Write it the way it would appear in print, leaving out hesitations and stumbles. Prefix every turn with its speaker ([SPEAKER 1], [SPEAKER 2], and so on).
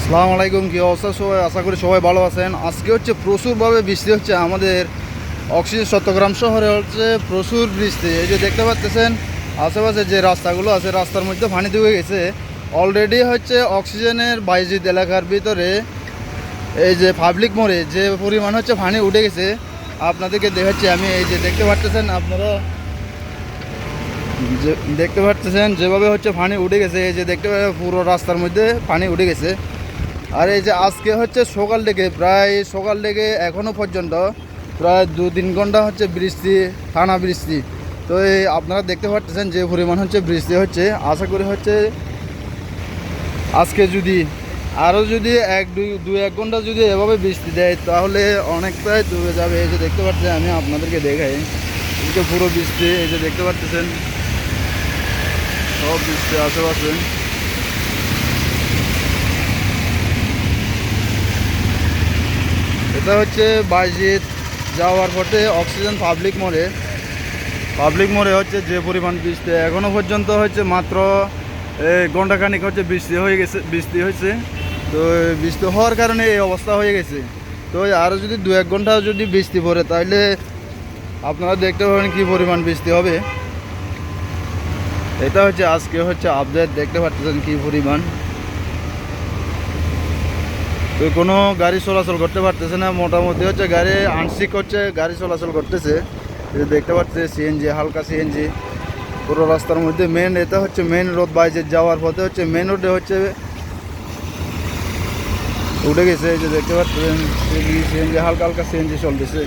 [SPEAKER 1] আসসালামু আলাইকুম, কি অবস্থা সবাই? আশা করি সবাই ভালো আছেন। আজকে হচ্ছে প্রচুরভাবে বৃষ্টি হচ্ছে আমাদের অক্সিজেন চট্টগ্রাম শহরে হচ্ছে প্রচুর বৃষ্টি। এই যে দেখতে পাচ্ছেন আশেপাশে যে রাস্তাগুলো আছে রাস্তার মধ্যে পানি ঢুকে গেছে অলরেডি। হচ্ছে অক্সিজেনের বাইজিত এলাকার ভিতরে এই যে পাবলিক মোড়ে যে পরিমাণ হচ্ছে পানি উঠে গেছে আপনাদেরকে দেখাচ্ছি আমি। এই যে দেখতে পাচ্ছেন আপনারা, যে দেখতে পাচ্ছেন যেভাবে হচ্ছে পানি উঠে গেছে, এই যে দেখতে পাচ্ছেন পুরো রাস্তার মধ্যে পানি উঠে গেছে। আর এই যে আজকে হচ্ছে সকাল থেকে এখনও পর্যন্ত প্রায় 2-3 ঘন্টা হচ্ছে বৃষ্টি, টানা বৃষ্টি। তো এই আপনারা দেখতে পাচ্ছেন যে পরিমাণ হচ্ছে বৃষ্টি হচ্ছে। আশা করি হচ্ছে আজকে যদি আরও যদি দু এক ঘন্টা যদি এভাবে বৃষ্টি দেয় তাহলে অনেকটাই ডুবে যাবে। এই যে দেখতে পাচ্ছেন আমি আপনাদেরকে দেখাই, এই যে পুরো বৃষ্টি, এই যে দেখতে পাচ্ছেন সব বৃষ্টি আশেপাশে। এটা হচ্ছে বাইজিৎ যাওয়ার পথে অক্সিজেন পাবলিক মোড়ে হচ্ছে যে পরিমাণ বৃষ্টি এখনও পর্যন্ত হচ্ছে মাত্র ঘন্টাখানিক হচ্ছে বৃষ্টি হয়েছে। তো বৃষ্টি হওয়ার কারণে এই অবস্থা হয়ে গেছে। তো আরও যদি 2-1 ঘন্টা যদি বৃষ্টি পড়ে তাহলে আপনারা দেখতে পাবেন কী পরিমাণ বৃষ্টি হবে। এটা হচ্ছে আজকে হচ্ছে আপডেট, দেখতে পাচ্ছেন কী পরিমাণ। তো কোনো গাড়ি চলাচল করতে পারতেছে না, মোটামুটি হচ্ছে গাড়ি আংশিক হচ্ছে গাড়ি চলাচল করতেছে। দেখতে পাচ্ছে সিএনজি, হালকা সিএনজি পুরো রাস্তার মধ্যে। এটা হচ্ছে মেন রোড, বাইজে যাওয়ার পথে হচ্ছে মেন রোডে হচ্ছে উঠে গেছে। এই যে দেখতে পাচ্ছেন সিএনজি, হালকা সিএনজি চলতেছে।